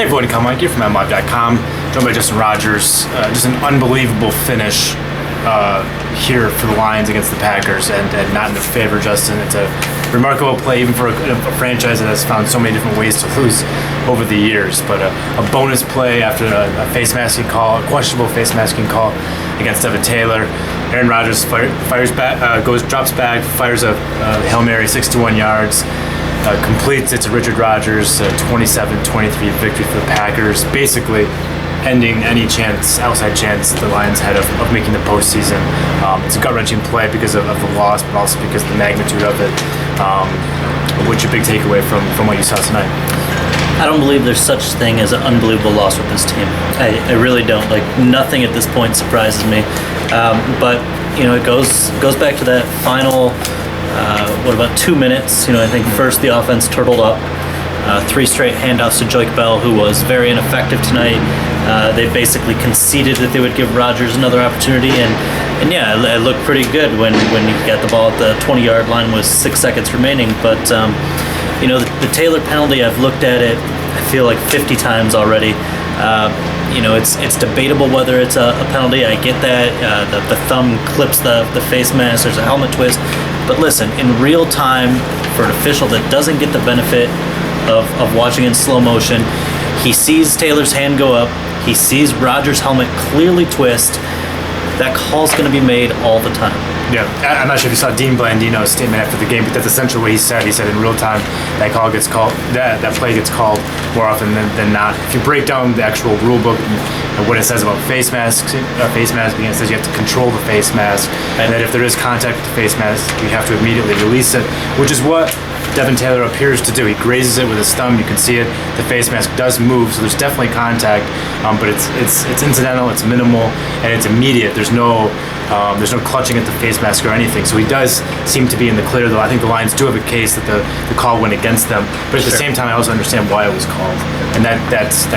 Hey everyone, come Mike here from MLive.com, joined by Richard Rodgers. Just an unbelievable finish here for the Lions against the Packers, and not in their favor, Justin. It's a remarkable play even for a franchise that has found so many different ways to lose over the years. But a bonus play after a face masking call, a questionable face masking call against Devin Taylor. Aaron Rodgers fires back, drops back, fires a Hail Mary 61 yards. Completes it to Richard Rodgers, 27-23 victory for the Packers, basically ending any outside chance the Lions had of making the postseason. It's a gut-wrenching play because of the loss, but also because of the magnitude of it. What's your big takeaway from what you saw tonight? I don't believe there's such thing as an unbelievable loss with this team. I really don't. Like, nothing at this point surprises me. But it goes back to that final. About 2 minutes? I think first the offense turtled up. 3 straight handoffs to Joyke Bell, who was very ineffective tonight. They basically conceded that they would give Rodgers another opportunity, and yeah, it looked pretty good when he got the ball at the 20-yard line with 6 seconds remaining. But the Taylor penalty, I've looked at it, I feel like 50 times already. It's debatable whether it's a penalty. I get that. The thumb clips the face mask. There's a helmet twist. But listen, in real time, for an official that doesn't get the benefit of watching in slow motion, he sees Taylor's hand go up. He sees Rodgers' helmet clearly twist. That call's going to be made all the time. Yeah, I'm not sure if you saw Dean Blandino's statement after the game, but that's essentially what he said. He said in real time that call gets called, that play gets called more often than not. If you break down the actual rule book and what it says about face masking, it says you have to control the face mask, and that if there is contact with the face mask, you have to immediately release it, which is what Devin Taylor appears to do. He grazes it with his thumb. You can see it. The face mask does move, so there's definitely contact, but it's incidental, it's minimal, and it's immediate. There's no clutching at the face mask or anything. So he does seem to be in the clear, though. I think the Lions do have a case that the call went against them, but at the same time, I also understand why it was called, and I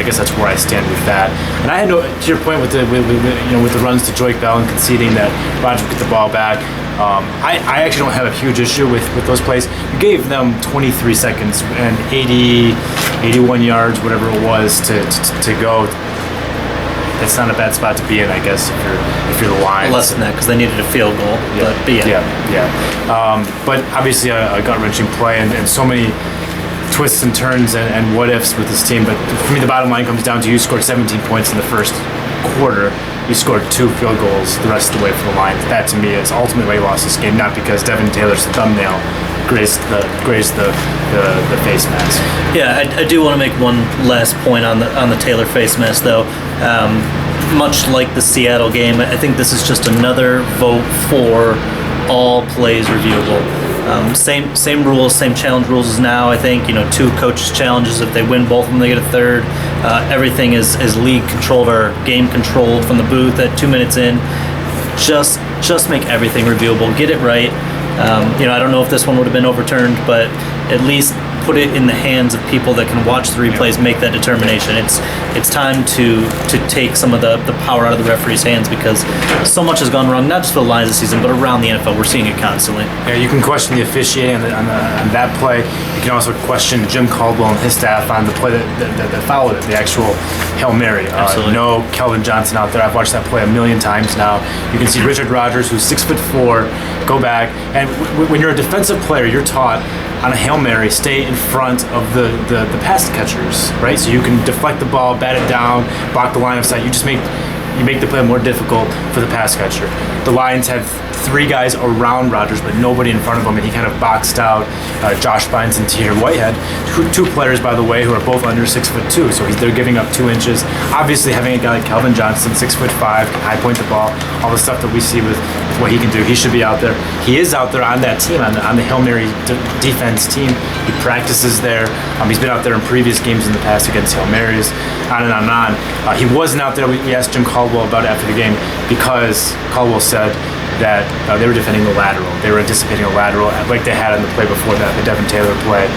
guess that's where I stand with that. And I had to your point with the runs to Joyke Bell and conceding that Rodgers would get the ball back. I actually don't have a huge issue with those plays. You gave them 23 seconds and 81 yards, whatever it was, to go. That's not a bad spot to be in, I guess, if you're the Lions. Less than that, because they needed a field goal. Yeah. But obviously a gut-wrenching play and so many twists and turns and what-ifs with this team. But for me, the bottom line comes down to you scored 17 points in the first quarter. You scored 2 field goals the rest of the way for the Lions. That, to me, is ultimately why you lost this game, not because Devin Taylor's thumbnail grazed the face mask. Yeah, I do want to make one last point on the Taylor face mask, though. Much like the Seattle game, I think this is just another vote for all plays reviewable. Same rules, same challenge rules as now. I think 2 coaches' challenges. If they win both of them, they get a third. Everything is league controlled or game controlled from the booth at 2 minutes in. Just make everything reviewable. Get it right. I don't know if this one would have been overturned, but at least put it in the hands of people that can watch the replays, make that determination. It's time to take some of the power out of the referee's hands, because so much has gone wrong, not just for the Lions this season, but around the NFL. We're seeing it constantly. Yeah, you can question the officiating on that play. You can also question Jim Caldwell and his staff on the play that followed it, the actual Hail Mary. No Kelvin Johnson out there. I've watched that play a million times now. You can see Richard Rodgers, who's 6'4", go back, and when you're a defensive player, you're taught on a Hail Mary, stay in front of the pass catchers, right? So you can deflect the ball, bat it down, block the line of sight. You make the play more difficult for the pass catcher. The Lions had 3 guys around Rodgers, but nobody in front of him, and he kind of boxed out Josh Bynes and Tahir Whitehead, 2 players, by the way, who are both under 6'2", so they're giving up 2 inches. Obviously, having a guy like Calvin Johnson, 6'5", can high point the ball, all the stuff that we see with what he can do, he should be out there. He is out there on that team, on the Hail Mary defense team. He practices there. He's been out there in previous games in the past against Hail Marys, on and on and on. He wasn't out there. We asked Jim Caldwell about it after the game, because Caldwell said that they were defending the lateral. They were anticipating a lateral like they had in the play before that, the Devin Taylor play.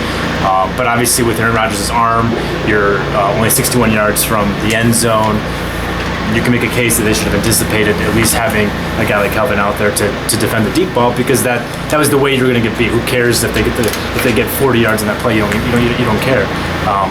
But obviously with Aaron Rodgers' arm, you're only 61 yards from the end zone. you can make a case that they should have anticipated at least having a guy like Calvin out there to defend the deep ball, because that was the way you're going to get beat. Who cares if they get 40 yards on that play? You don't care.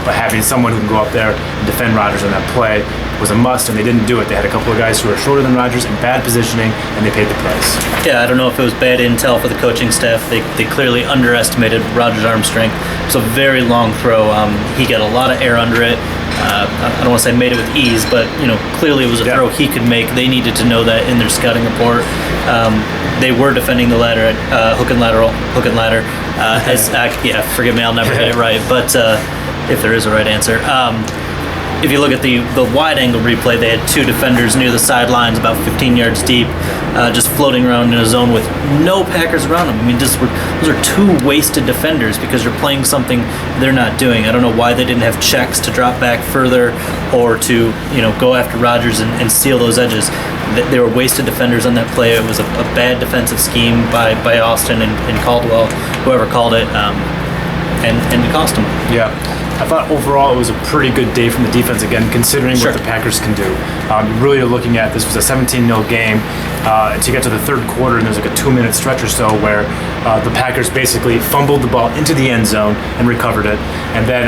But having someone who can go up there and defend Rodgers on that play was a must, and they didn't do it. They had a couple of guys who were shorter than Rodgers in bad positioning, and they paid the price. Yeah, I don't know if it was bad intel for the coaching staff. They clearly underestimated Rodgers' arm strength. It was a very long throw. He got a lot of air under it. I don't want to say made it with ease, but clearly it was a throw he could make. They needed to know that in their scouting report. They were defending the ladder at hook and ladder. Forgive me, I'll never get it right. But if there is a right answer. If you look at the wide angle replay, they had two defenders near the sidelines, about 15 yards deep, just floating around in a zone with no Packers around them. I mean, those are two wasted defenders because you're playing something they're not doing. I don't know why they didn't have checks to drop back further or to go after Rodgers and seal those edges. They were wasted defenders on that play. It was a bad defensive scheme by Austin and Caldwell, whoever called it, and it cost them. Yeah. I thought overall it was a pretty good day from the defense, again, considering what the Packers can do. Really are looking at, this was a 17-0 game to get to the third quarter, and there's like a 2-minute stretch or so where the Packers basically fumbled the ball into the end zone and recovered it. And then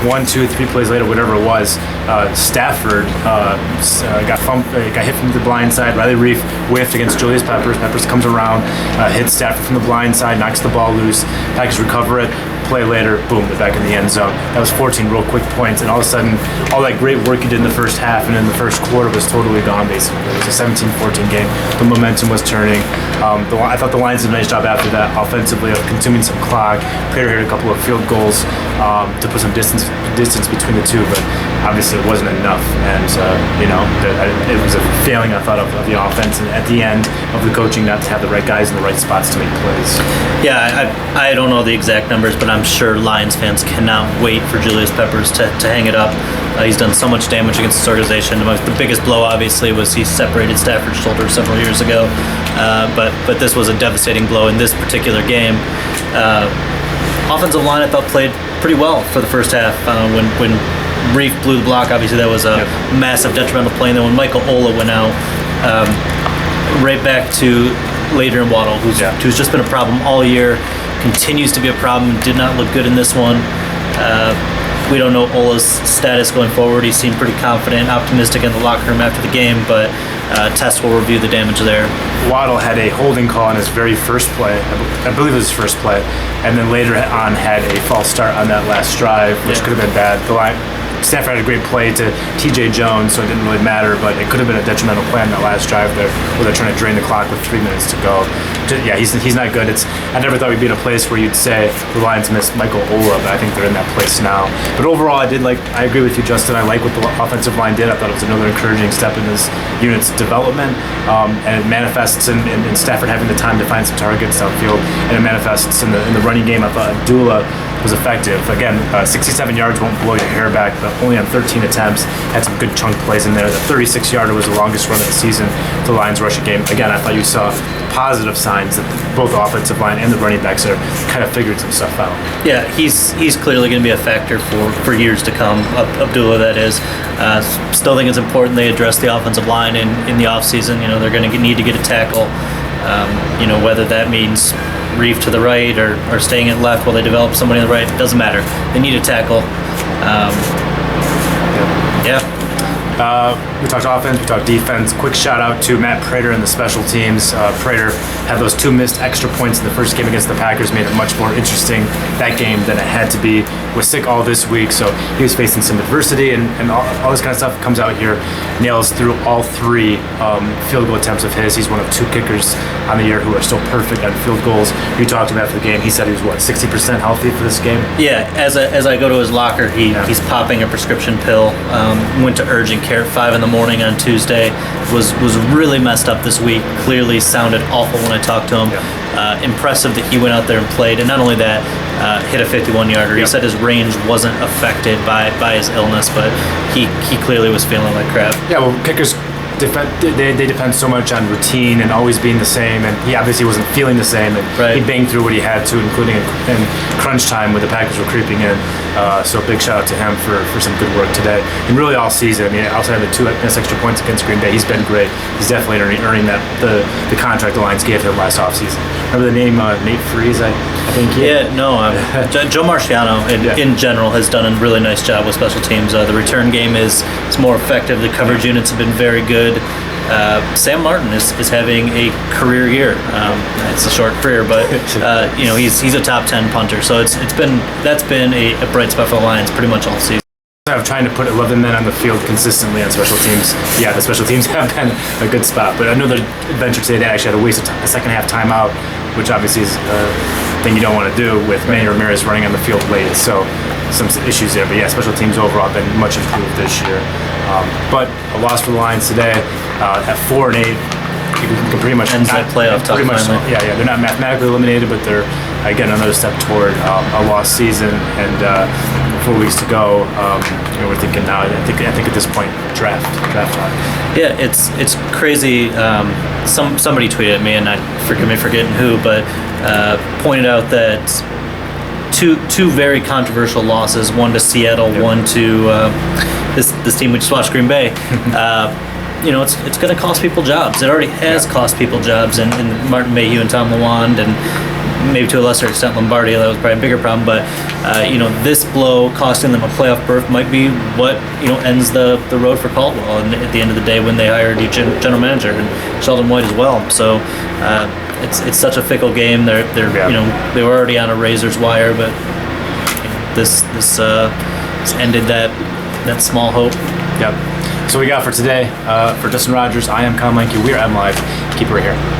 1, 2, 3 plays later, whatever it was, Stafford got hit from the blind side. Riley Reif whiffed against Julius Peppers. Peppers comes around, hits Stafford from the blind side, knocks the ball loose. Packers recover it. Play later, boom, they're back in the end zone. That was 14 real quick points, and all of a sudden, all that great work you did in the first half and in the first quarter was totally gone, basically. It was a 17-14 game. The momentum was turning. I thought the Lions did a nice job after that, offensively, of consuming some clock. Prater hit a couple of field goals to put some distance between the two, but obviously it wasn't enough, and it was a failing, I thought, of the offense, and at the end of the coaching, not to have the right guys in the right spots to make plays. Yeah, I don't know the exact numbers, but I'm sure Lions fans cannot wait for Julius Peppers to hang it up. He's done so much damage against this organization. The biggest blow, obviously, was he separated Stafford's shoulder several years ago. But this was a devastating blow in this particular game. Offensive line, I thought, played pretty well for the first half. When Reif blew the block, obviously that was a massive detrimental play. And then when Michael Ola went out, right back to Later and Waddle, who's just been a problem all year, continues to be a problem, did not look good in this one. We don't know Ola's status going forward. He seemed pretty confident, optimistic in the locker room after the game, but tests will review the damage there. Waddle had a holding call on his very first play. I believe it was his first play, and then later on had a false start on that last drive, which could have been bad. Stafford had a great play to T.J. Jones, so it didn't really matter, but it could have been a detrimental play on that last drive there, where they're trying to drain the clock with 3 minutes to go. He's not good. I never thought we'd be in a place where you'd say the Lions missed Michael Ola, but I think they're in that place now. But overall, I agree with you, Justin. I like what the offensive line did. I thought it was another encouraging step in this unit's development, and it manifests in Stafford having the time to find some targets downfield, and it manifests in the running game. I thought Abdullah was effective. Again, 67 yards won't blow your hair back, but only on 13 attempts, had some good chunk plays in there. The 36-yarder was the longest run of the season for the Lions rushing game. Again, I thought you saw positive signs that both the offensive line and the running backs are kind of figured some stuff out. Yeah, he's clearly going to be a factor for years to come. Abdullah, that is. Still think it's important they address the offensive line in the offseason. They're going to need to get a tackle. Whether that means Reif to the right or staying at left while they develop somebody on the right, doesn't matter. They need a tackle. We talked offense, we talked defense. Quick shout out to Matt Prater and the special teams. Prater had those 2 missed extra points in the first game against the Packers, made it much more interesting that game than it had to be. Was sick all this week, so he was facing some adversity and all this kind of stuff comes out here. Nails through all 3 field goal attempts of his. He's one of 2 kickers on the year who are still perfect at field goals. You talked about after the game. He said he was 60% healthy for this game. Yeah, as I go to his locker, he's popping a prescription pill. Went to urgent care at 5 a.m. on Tuesday. Was really messed up this week. Clearly sounded awful when I talked to him. Impressive that he went out there and played, and not only that, hit a 51-yarder. He said his range wasn't affected by his illness, but he clearly was feeling like crap. Yeah, well, kickers they depend so much on routine and always being the same, and he obviously wasn't feeling the same, and he banged through what he had to, including in crunch time when the Packers were creeping in. So big shout out to him for some good work today, and really all season. I mean, outside of the 2 missed extra points against Green Bay, he's been great. He's definitely earning that the contract the Lions gave him last offseason. Remember the name Nate Freeze? I think. Joe Marciano in general has done a really nice job with special teams. The return game is more effective. The coverage units have been very good. Sam Martin is having a career year. It's a short career, but he's a top 10 punter. So that's been a bright spot for the Lions pretty much all season. I'm trying to put 11 men on the field consistently on special teams. Yeah, the special teams have been a good spot. But I know the adventure today, they actually had to waste a second half timeout, which obviously is a thing you don't want to do with Manny Ramirez running on the field late. So some issues there. But yeah, special teams overall have been much improved this year. But a loss for the Lions today at 4-8. You can pretty much ends that playoff talk. Yeah, they're not mathematically eliminated, but they're again another step toward a lost season. And 4 weeks to go. We're thinking now. I think at this point, draft line. Yeah, it's crazy. Somebody tweeted at me, and I forgive me forgetting who, but pointed out that two very controversial losses. One to Seattle, one to this team we just watched, Green Bay. It's going to cost people jobs. It already has cost people jobs, and Martin Mayhew and Tom Lawand, and maybe to a lesser extent Lombardi. That was probably a bigger problem. But this blow costing them a playoff berth might be what ends the road for Caldwell. And at the end of the day, when they hired new general manager and Sheldon White as well, so it's such a fickle game. They were already on a razor's wire, but this ended that small hope. Yep. So we got for today, for Justin Rodgers, I am Colin Lanke. We are M Live. Keep it right here.